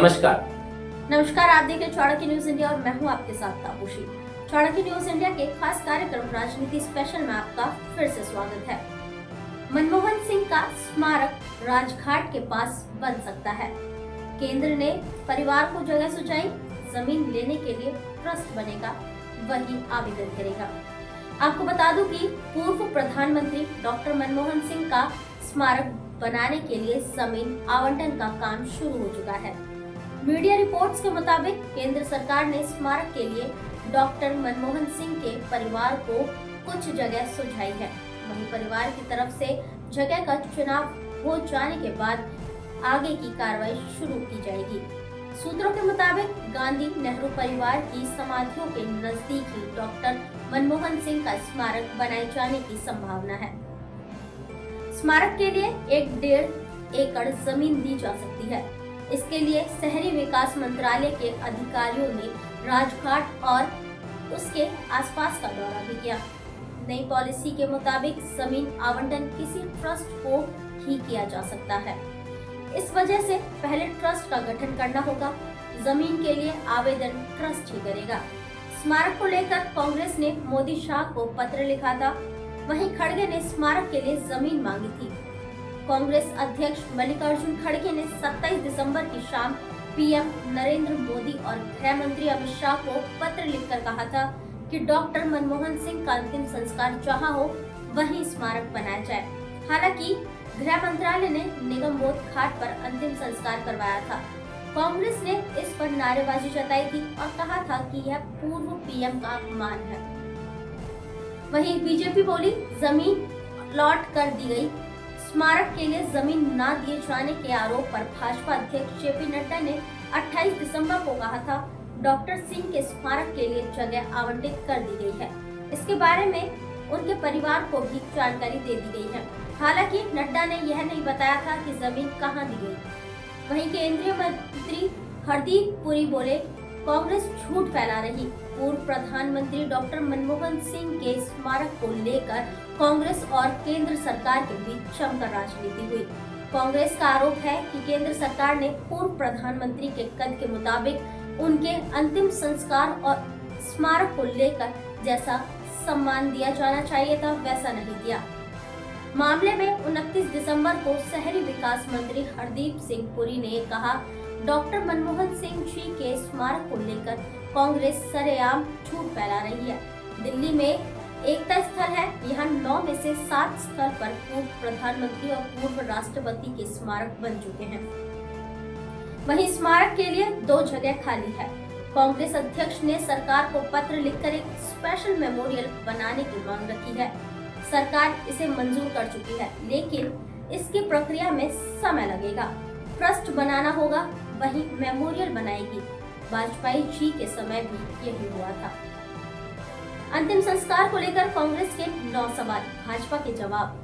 नमस्कार। नमस्कार, आप देख रहे हैं चाणक्य न्यूज इंडिया और मैं हूं आपके साथ तापुशी। चाणक्य न्यूज इंडिया के खास कार्यक्रम राजनीति स्पेशल में आपका फिर से स्वागत है। मनमोहन सिंह का स्मारक राजघाट के पास बन सकता है। केंद्र ने परिवार को जगह सुझाई, जमीन लेने के लिए ट्रस्ट बनेगा, वही आवेदन करेगा। आपको बता दूं कि पूर्व प्रधानमंत्री डॉक्टर मनमोहन सिंह का स्मारक बनाने के लिए जमीन आवंटन का काम शुरू हो चुका है। मीडिया रिपोर्ट्स के मुताबिक केंद्र सरकार ने स्मारक के लिए डॉक्टर मनमोहन सिंह के परिवार को कुछ जगह सुझाई है। वहीं परिवार की तरफ से जगह का चुनाव हो जाने के बाद आगे की कार्रवाई शुरू की जाएगी। सूत्रों के मुताबिक गांधी नेहरू परिवार की समाधियों के नजदीक ही डॉक्टर मनमोहन सिंह का स्मारक बनाए जाने की संभावना है। स्मारक के लिए 1.5 एकड़ जमीन दी जा सकती है। इसके लिए शहरी विकास मंत्रालय के अधिकारियों ने राजघाट और उसके आसपास का दौरा भी किया। नई पॉलिसी के मुताबिक जमीन आवंटन किसी ट्रस्ट को ही किया जा सकता है। इस वजह से पहले ट्रस्ट का गठन करना होगा। जमीन के लिए आवेदन ट्रस्ट ही करेगा। स्मारक को लेकर कांग्रेस ने मोदी शाह को पत्र लिखा था। वहीं खड़गे ने स्मारक के लिए जमीन मांगी थी। कांग्रेस अध्यक्ष मल्लिकार्जुन खड़गे ने 27 दिसंबर की शाम पीएम नरेंद्र मोदी और गृह मंत्री अमित शाह को पत्र लिखकर कहा था कि डॉक्टर मनमोहन सिंह का अंतिम संस्कार जहां हो वहीं स्मारक बनाया जाए। हालांकि गृह मंत्रालय ने निगम बोध घाट पर अंतिम संस्कार करवाया था। कांग्रेस ने इस पर नारेबाजी जताई थी और कहा था कि यह पूर्व पीएम का अपमान है। वहीं बीजेपी बोली, जमीन लौट कर दी गई। स्मारक के लिए जमीन न दिए जाने के आरोप पर भाजपा अध्यक्ष जेपी नड्डा ने 28 दिसंबर को कहा था डॉक्टर सिंह के स्मारक के लिए जगह आवंटित कर दी गई है। इसके बारे में उनके परिवार को भी जानकारी दे दी गई है। हालांकि नड्डा ने यह नहीं बताया था कि जमीन कहां दी गई। वहीं केंद्रीय मंत्री हरदीप पुरी बोले, कांग्रेस झूठ फैला रही। पूर्व प्रधानमंत्री डॉक्टर मनमोहन सिंह के स्मारक को लेकर कांग्रेस और केंद्र सरकार के बीच जमकर राजनीति हुई। कांग्रेस का आरोप है कि केंद्र सरकार ने पूर्व प्रधानमंत्री के कद के मुताबिक उनके अंतिम संस्कार और स्मारक को लेकर जैसा सम्मान दिया जाना चाहिए था वैसा नहीं दिया। मामले में 29 दिसंबर को शहरी विकास मंत्री हरदीप सिंह पुरी ने कहा, डॉक्टर मनमोहन सिंह जी के स्मारक को लेकर कांग्रेस सरेआम झूठ फैला रही है। दिल्ली में एकता स्थल है, यहाँ 9 में से 7 स्थल पर पूर्व प्रधानमंत्री और पूर्व राष्ट्रपति के स्मारक बन चुके हैं। वहीं स्मारक के लिए 2 जगह खाली है। कांग्रेस अध्यक्ष ने सरकार को पत्र लिखकर एक स्पेशल मेमोरियल बनाने की मांग रखी है। सरकार इसे मंजूर कर चुकी है, लेकिन इसकी प्रक्रिया में समय लगेगा। ट्रस्ट बनाना होगा, वहीं मेमोरियल बनाएगी। वाजपेयी जी के समय भी यही हुआ था। अंतिम संस्कार को लेकर कांग्रेस के 9 सवाल, भाजपा के जवाब।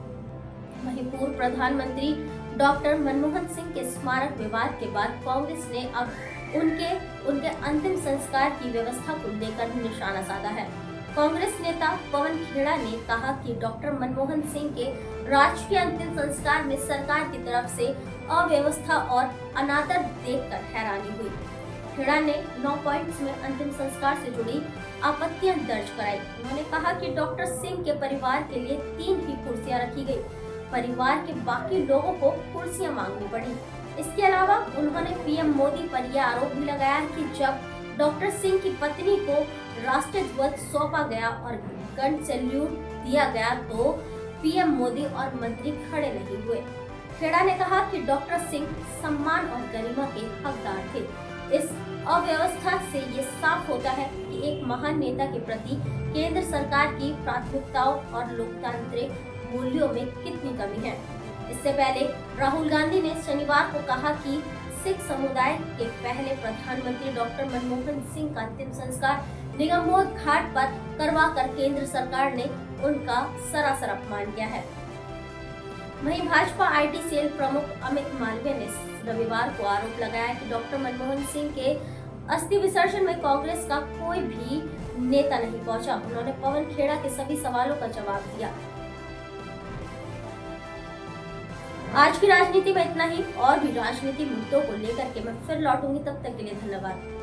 वहीं पूर्व प्रधानमंत्री डॉक्टर मनमोहन सिंह के स्मारक विवाद के बाद कांग्रेस ने अब उनके अंतिम संस्कार की व्यवस्था को लेकर निशाना साधा है। कांग्रेस नेता पवन खेड़ा ने कहा कि डॉक्टर मनमोहन सिंह के राजकीय अंतिम संस्कार में सरकार की तरफ से अव्यवस्था और अनादर देखकर हैरानी हुई। खेड़ा ने 9 पॉइंट्स में अंतिम संस्कार से जुड़ी आपत्तियां दर्ज कराई। उन्होंने कहा कि डॉक्टर सिंह के परिवार के लिए 3 ही कुर्सियां रखी गई। परिवार के बाकी लोगों को कुर्सियां मांगनी पड़ी। इसके अलावा उन्होंने पीएम मोदी पर यह आरोप भी लगाया कि जब डॉक्टर सिंह की पत्नी को राष्ट्रीय ध्वज सौंपा गया और गन सैल्यूट दिया गया तो पीएम मोदी और मंत्री खड़े नहीं हुए। खेड़ा ने कहा कि डॉक्टर सिंह सम्मान और गरिमा के हकदार थे। इस अव्यवस्था से ये साफ होता है कि एक महान नेता के प्रति केंद्र सरकार की प्राथमिकताओं और लोकतांत्रिक मूल्यों में कितनी कमी है। इससे पहले राहुल गांधी ने शनिवार को कहा कि सिख समुदाय के पहले प्रधानमंत्री डॉक्टर मनमोहन सिंह का अंतिम संस्कार निगमबोध घाट पर करवाकर केंद्र सरकार ने उनका सरासर अपमान किया है। वहीं भाजपा आईटी सेल प्रमुख अमित मालवीय ने रविवार को आरोप लगाया कि डॉक्टर मनमोहन सिंह के अस्थि विसर्जन में कांग्रेस का कोई भी नेता नहीं पहुंचा। उन्होंने पवन खेड़ा के सभी सवालों का जवाब दिया। आज की राजनीति में इतना ही। और भी राजनीतिक मुद्दों को लेकर के मैं फिर लौटूंगी, तब तक के लिए धन्यवाद।